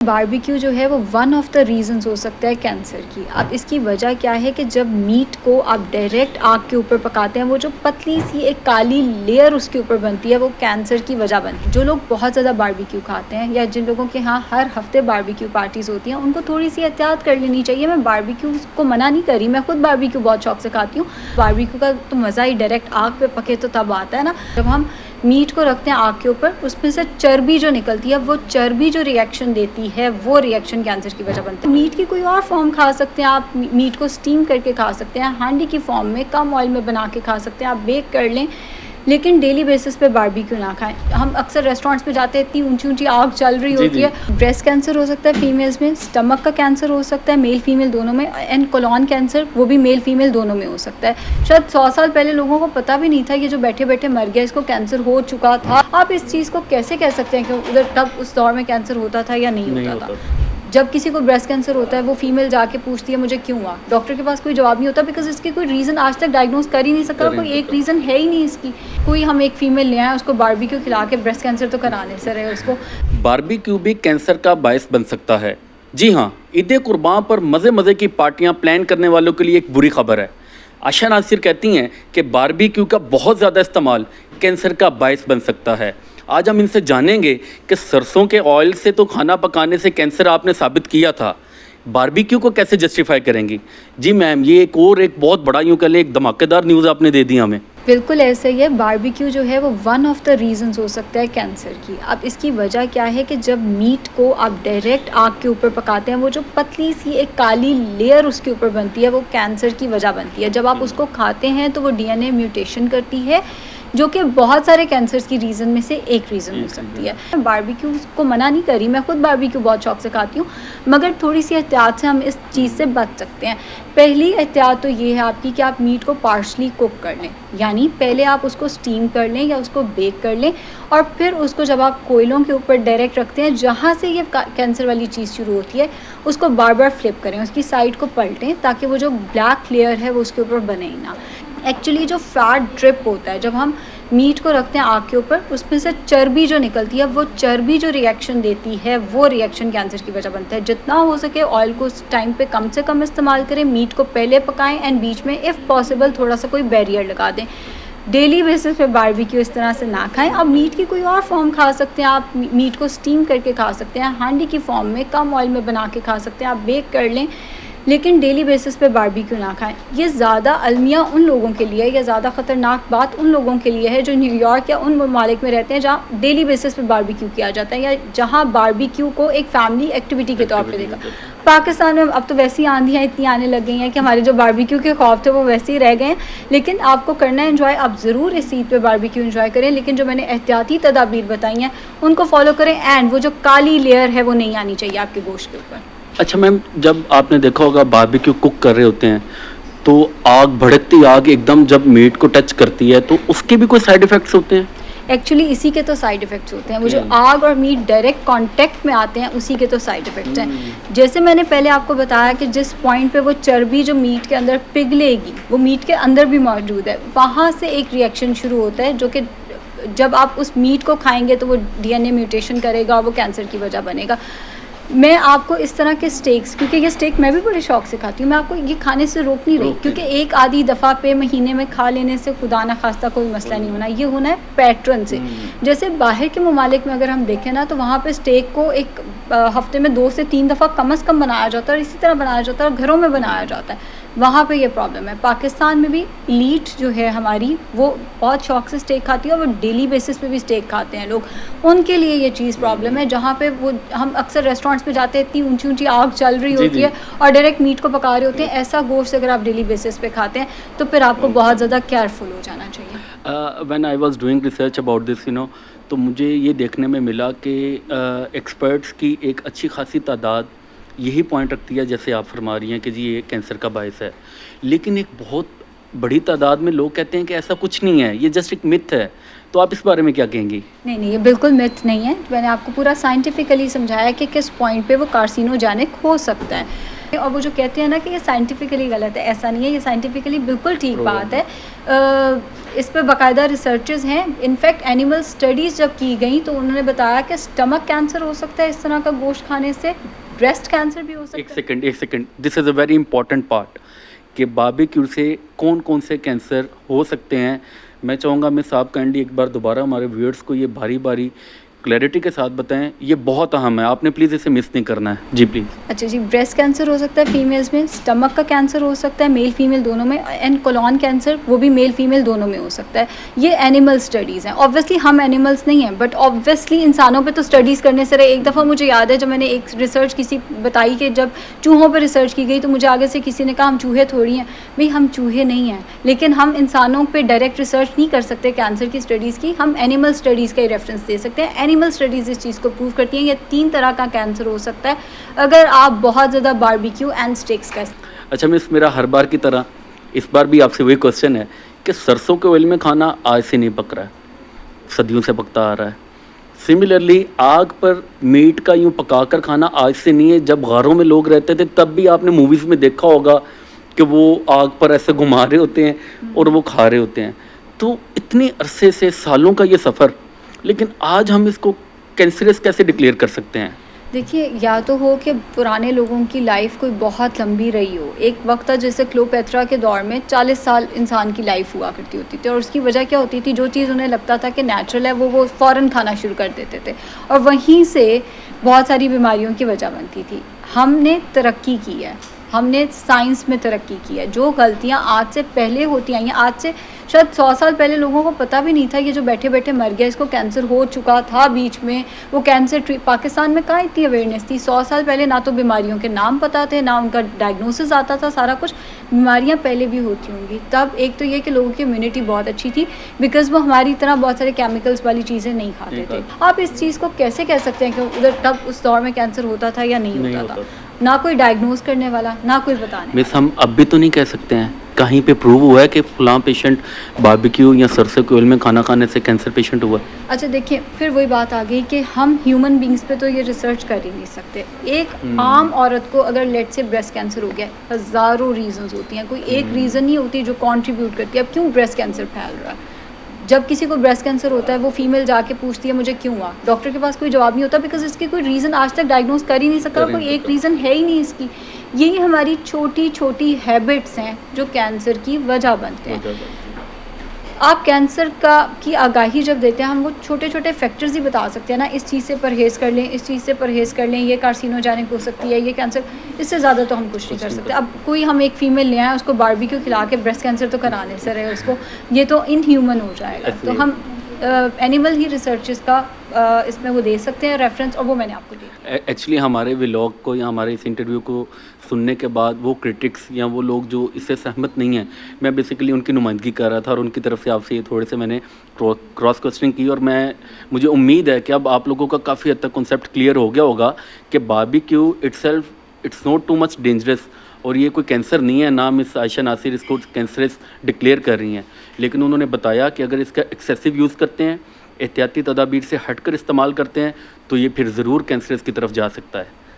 Barbecue जो है वो वन ऑफ द रीज़न्स हो सकता है कैंसर की। अब इसकी वजह क्या है कि जब मीट को आप डायरेक्ट आग के ऊपर पकाते हैं, वो जो पतली सी एक काली लेयर उसके ऊपर बनती है, वो कैंसर की वजह बनती है। जो लोग बहुत ज़्यादा बारबेक्यू खाते हैं या जिन लोगों के यहाँ हर हफ्ते बारबेक्यू पार्टीज़ होती हैं, उनको थोड़ी सी एहतियात कर लेनी चाहिए। मैं बारबेक्यू को मना नहीं कर रही, मैं खुद बारबेक्यू बहुत शौक से खाती हूँ। बारबेक्यू का तो मज़ा ही डायरेक्ट आग पे पके तो तब आता है ना, जब हम मीट को रखते हैं आग के ऊपर, उसमें से चर्बी जो निकलती है, वो चर्बी जो रिएक्शन देती है, वो रिएक्शन कैंसर की वजह बनती है। मीट की कोई और फॉर्म खा सकते हैं आप, मीट को स्टीम करके खा सकते हैं, हांडी की फॉर्म में कम ऑयल में बना के खा सकते हैं, आप बेक कर लें, लेकिन डेली बेसिस पे बारबेक्यू ना खाएं। हम अक्सर रेस्टोरेंट्स पे जाते हैं, इतनी ऊंची ऊंची आग चल रही होती है। ब्रेस्ट कैंसर हो सकता है फीमेल्स में, स्टमक का कैंसर हो सकता है मेल फीमेल दोनों में, एंड कोलॉन कैंसर वो भी मेल फीमेल दोनों में हो सकता है। शायद 100 साल पहले लोगों को पता भी नहीं था, ये जो बैठे बैठे मर गया इसको कैंसर हो चुका था। आप इस चीज़ को कैसे कह सकते हैं कि उधर तब उस दौर में कैंसर होता था या नहीं होता था। जब किसी को ब्रेस्ट कैंसर होता है, वो फीमेल जाके पूछती है मुझे क्यों हुआ, डॉक्टर के पास कोई जवाब नहीं होता, बिकॉज इसकी कोई रीज़न आज तक डायग्नोज कर ही नहीं सका, कोई एक रीज़न है ही नहीं इसकी। कोई हम एक फीमेल ले आए, उसको बारबेक्यू खिला के ब्रेस्ट कैंसर तो कराने से रहे उसको। बारबेक्यू भी कैंसर का बायस बन सकता है। जी हाँ, ईद कुर्बान पर मज़े मज़े की पार्टियां प्लान करने वालों के लिए एक बुरी खबर है। आशा नासिर कहती हैं कि बारबेक्यू का बहुत ज़्यादा इस्तेमाल कैंसर का बायस बन सकता है। आज हम इनसे जानेंगे कि सरसों के ऑयल से तो खाना पकाने से कैंसर आपने साबित किया था, बारबेक्यू को कैसे जस्टिफाई करेंगी। जी मैम, ये एक बहुत बड़ा यूँ कह लें एक धमाकेदार न्यूज़ आपने दे दी हमें। बिल्कुल ऐसे ही है, बारबेक्यू जो है वो वन ऑफ द रीज़न्स हो सकता है कैंसर की। अब इसकी वजह क्या है कि जब मीट को आप डायरेक्ट आग के ऊपर पकाते हैं, वो जो पतली सी एक काली लेयर उसके ऊपर बनती है, वो कैंसर की वजह बनती है। जब आप उसको खाते हैं तो वो डीएनए म्यूटेशन करती है, जो कि बहुत सारे कैंसर्स की रीज़न में से एक रीज़न हो सकती है। मैं बारबेक्यू को मना नहीं करी, मैं खुद बारबेक्यू बहुत शौक से खाती हूँ, मगर थोड़ी सी एहतियात से हम इस चीज़ से बच सकते हैं। पहली एहतियात तो ये है आपकी कि आप मीट को पार्शली कुक कर लें, यानी पहले आप उसको स्टीम कर लें या उसको बेक कर लें, और फिर उसको जब आप कोयलों के ऊपर डायरेक्ट रखते हैं, जहाँ से ये कैंसर वाली चीज़ शुरू होती है, उसको बार बार फ्लिप करें, उसकी साइड को पलटें, ताकि वो जो ब्लैक लेयर है वो उसके ऊपर बने ही ना। एक्चुअली जो फैट ड्रिप होता है, जब हम मीट को रखते हैं आग के ऊपर, उसमें से चर्बी जो निकलती है, वो चर्बी जो रिएक्शन देती है, वो रिएक्शन कैंसर की वजह बनता है। जितना हो सके ऑयल को उस टाइम पे कम से कम इस्तेमाल करें, मीट को पहले पकाएं, एंड बीच में इफ़ पॉसिबल थोड़ा सा कोई बैरियर लगा दें। डेली बेसिस पे बारबेक्यू इस तरह से ना खाएं। अब मीट की कोई और फॉर्म खा सकते हैं आप, मीट को स्टीम करके खा सकते हैं, हांडी की फॉर्म में कम ऑयल में बना के खा सकते हैं, आप बेक कर लें, लेकिन डेली बेसिस पे बारबेक्यू ना खाएं। ये ज़्यादा अलमिया उन लोगों के लिए या ज़्यादा ख़तरनाक बात उन लोगों के लिए है जो न्यूयॉर्क या उन ममालिक में रहते हैं जहाँ डेली बेसिस पे बारबेक्यू किया जाता है, या जहाँ बारबेक्यू को एक फैमिली एक्टिविटी के तौर पे देखा। पाकिस्तान में अब तो वैसी आंधियाँ इतनी आने लग गई हैं कि हमारे जो बारबेक्यू के खौफ थे वो वैसे ही रह गए हैं। लेकिन आपको करना है एंजॉय, आप ज़रूर इस ईद पे बारबेक्यू एंजॉय करें, लेकिन जो मैंने एहतियाती तदाबीर बताई हैं उनको फॉलो करें, एंड वो जो काली लेयर है वो नहीं आनी चाहिए आपके गोश्त के ऊपर। अच्छा मैम, जब आपने देखा होगा बारबेक्यू कुक कर रहे होते हैं तो आग, भड़कती आग एकदम जब मीट को टच करती है, तो उसके भी कोई साइड इफ़ेक्ट्स होते हैं? एक्चुअली इसी के तो साइड इफ़ेक्ट्स होते हैं, वो जो आग और मीट डायरेक्ट कांटेक्ट में आते हैं, उसी के तो साइड इफ़ेक्ट्स हैं। जैसे मैंने पहले आपको बताया कि जिस पॉइंट पे वो चर्बी जो मीट के अंदर पिघलेगी, वो मीट के अंदर भी मौजूद है, वहाँ से एक रिएक्शन शुरू होता है, जो कि जब आप उस मीट को खाएंगे तो वो डीएनए म्यूटेशन करेगा और वो कैंसर की वजह बनेगा। मैं आपको इस तरह के स्टेक्स, क्योंकि ये स्टेक मैं भी बड़े शौक से खाती हूँ, मैं आपको ये खाने से रोक नहीं रही, क्योंकि एक आधी दफ़ा पे महीने में खा लेने से खुदा ना खास्ता कोई मसला नहीं होना, ये होना है पैटर्न से। जैसे बाहर के ममालिक में अगर हम देखें ना, तो वहाँ पे स्टेक को एक हफ्ते में 2 से 3 दफ़ा कम से कम बनाया जाता है, और इसी तरह बनाया जाता है और घरों में बनाया जाता है। वहाँ पे ये प्रॉब्लम है। पाकिस्तान में भी लीट जो है हमारी, वो बहुत शौक से स्टेक खाती है, और वो डेली बेसिस पे भी स्टेक खाते हैं लोग, उनके लिए ये चीज़ प्रॉब्लम है। जहाँ पे वो हम अक्सर रेस्टोरेंट्स पे जाते हैं, इतनी ऊंची ऊंची आग चल रही होती है और डायरेक्ट मीट को पका रहे होते हैं, ऐसा गोश्त अगर आप डेली बेसिस पे खाते हैं तो फिर आपको बहुत ज़्यादा केयरफुल हो जाना चाहिए। When I was doing research about this, तो मुझे ये देखने में मिला कि एक्सपर्ट्स की एक अच्छी खासी तादाद यही पॉइंट रखती है, जैसे आप फरमा रही हैं कि जी ये कैंसर का बायस है, लेकिन एक बहुत बड़ी तादाद में लोग कहते हैं कि ऐसा कुछ नहीं है, ये जस्ट एक मिथ है। तो आप इस बारे में क्या कहेंगी? नहीं, ये बिल्कुल मिथ नहीं है। मैंने आपको पूरा साइंटिफिकली समझाया कि किस पॉइंट पे वो कार्सिनोजेनिक हो सकता है, और वो जो कहते हैं ना कि ये साइंटिफिकली गलत है, ऐसा नहीं है, ये साइंटिफिकली बिल्कुल ठीक बात है। इस पे बाकायदा रिसर्चेस हैं। इनफैक्ट एनिमल स्टडीज़ जब की गई तो उन्होंने बताया कि स्टमक कैंसर हो सकता है इस तरह का गोश्त खाने से, ब्रेस्ट कैंसर भी हो सकता है। एक second, this is a very important part कि बारबेक्यू से कौन कौन से कैंसर हो सकते हैं। मैं चाहूँगा मिस आप काइंडली एक बार दोबारा हमारे व्यूअर्स को ये बारी बारी क्लैरिटी के साथ बताएं, ये बहुत अहम है, आपने प्लीज़ इसे मिस नहीं करना है। जी प्लीज़। अच्छा जी, ब्रेस्ट कैंसर हो सकता है फीमेल्स में, स्टमक का कैंसर हो सकता है मेल फीमेल दोनों में, एंड कोलॉन कैंसर वो भी मेल फीमेल दोनों में हो सकता है। ये एनिमल स्टडीज़ हैं। ऑब्वियसली हम एनिमल्स नहीं हैं, बट ऑब्वियसली इंसानों पे तो स्टडीज़ करने से रहे। एक दफ़ा मुझे याद है जब मैंने एक रिसर्च किसी बताई कि जब चूहों पर रिसर्च की गई तो मुझे आगे से किसी ने कहा हम चूहे थोड़ी हैं। भाई हम चूहे नहीं हैं, लेकिन हम इंसानों पर डायरेक्ट रिसर्च नहीं कर सकते कैंसर की स्टडीज़ की, हम एनिमल स्टडीज़ का ही रेफरेंस दे सकते हैं। एनिमल स्टडीज़ इस चीज़ को प्रूव करती हैं। ये 3 तरह का कैंसर हो सकता है अगर आप बहुत ज़्यादा बारबेक्यू एंड स्टेक्स का। अच्छा मिस, मेरा हर बार की तरह इस बार भी आपसे वही क्वेश्चन है कि सरसों के ऑयल में खाना आज से नहीं पक रहा है, सदियों से पकता आ रहा है। सिमिलरली आग पर मीट का यूँ पका कर खाना आज से नहीं है। जब गारों में लोग रहते थे तब भी आपने मूवीज़ में देखा होगा कि वो आग पर ऐसे घुमा रहे होते हैं और वो खा रहे होते हैं। तो इतने अरसे से सालों का ये सफ़र, लेकिन आज हम इसको कैंसरस कैसे डिक्लेयर कर सकते हैं? देखिए, या तो हो कि पुराने लोगों की लाइफ कोई बहुत लंबी रही हो। एक वक्त था जैसे क्लोपेट्रा के दौर में 40 साल इंसान की लाइफ हुआ करती होती थी, और उसकी वजह क्या होती थी, जो चीज़ उन्हें लगता था कि नेचुरल है वो फ़ौरन खाना शुरू कर देते थे, और वहीं से बहुत सारी बीमारियों की वजह बनती थी। हमने तरक्की की है, हमने साइंस में तरक्की की है। जो गलतियाँ आज से पहले होती आई हैं, आज से शायद 100 साल पहले लोगों को पता भी नहीं था ये जो बैठे बैठे मर गया इसको कैंसर हो चुका था बीच में, वो कैंसर पाकिस्तान में कहाँ इतनी अवेयरनेस थी। 100 साल पहले ना तो बीमारियों के नाम पता थे, ना उनका डायग्नोसिस आता था। सारा कुछ बीमारियाँ पहले भी होती होंगी। तब एक तो ये कि लोगों की इम्यूनिटी बहुत अच्छी थी, बिकॉज वो हमारी तरह बहुत सारे केमिकल्स वाली चीज़ें नहीं खाते थे। आप इस चीज़ को कैसे कह सकते हैं कि उधर तब उस दौर में कैंसर होता था या नहीं होता था? ना कोई डायग्नोज करने वाला, ना कोई बताने। मिस हम अब भी तो नहीं कह सकते हैं, कहीं पे प्रूव हुआ है कि फलां पेशेंट बारबेक्यू या सरसों के ऑयल में खाना खाने से कैंसर पेशेंट हुआ? अच्छा देखिए, फिर वही बात आ गई कि हम ह्यूमन बींग्स पे तो ये रिसर्च कर ही नहीं सकते। एक आम औरत को अगर लेट से ब्रेस्ट कैंसर हो गया, हज़ारों रीजंस होती हैं, कोई एक रीज़न नहीं होती जो कंट्रीब्यूट करती है अब क्यों ब्रेस्ट कैंसर फैल रहा है। जब किसी को ब्रेस्ट कैंसर होता है वो फीमेल जाके पूछती है मुझे क्यों हुआ, डॉक्टर के पास कोई जवाब नहीं होता, बिकॉज इसकी कोई रीज़न आज तक डायग्नोज कर ही नहीं सका, कोई एक रीज़न है ही नहीं इसकी। यही हमारी छोटी छोटी हैबिट्स हैं जो कैंसर की वजह बनते हैं। आप कैंसर की आगाही जब देते हैं, हम वो छोटे छोटे फैक्टर्स ही बता सकते हैं ना, इस चीज़ से परहेज़ कर लें, इस चीज़ से परहेज़ कर लें, ये कार्सिनोजेनिक हो सकती है, ये कैंसर, इससे ज़्यादा तो हम कुछ नहीं कर सकते। अब कोई हम एक फ़ीमेल ले आए उसको बारबेक्यू खिला के ब्रेस्ट कैंसर तो कराने से रहे उसको, ये तो इनह्यूमन हो जाएगा। तो हम एनिमल ही रिसर्चेस का इसमें वो दे सकते हैं रेफरेंस, और वो मैंने आपको दिया। एक्चुअली हमारे व्लॉग को या हमारे इस इंटरव्यू को सुनने के बाद वो क्रिटिक्स या वो लोग जो इससे सहमत नहीं हैं, मैं बेसिकली उनकी नुमाइंदगी कर रहा था और उनकी तरफ से आपसे ये थोड़े से मैंने क्रॉस क्वेश्चनिंग की, और मुझे उम्मीद है कि अब आप लोगों का काफ़ी हद तक कॉन्सेप्ट क्लियर हो गया होगा कि barbecue it's not too much dangerous, और ये कोई कैंसर नहीं है। ना मिस आयशा नासिर इसको कैंसरस डिक्लेयर कर रही हैं, लेकिन उन्होंने बताया कि अगर इसका एक्सेसिव यूज़ करते हैं, एहतियाती तदाबीर से हटकर इस्तेमाल करते हैं, तो ये फिर ज़रूर कैंसरस की तरफ जा सकता है।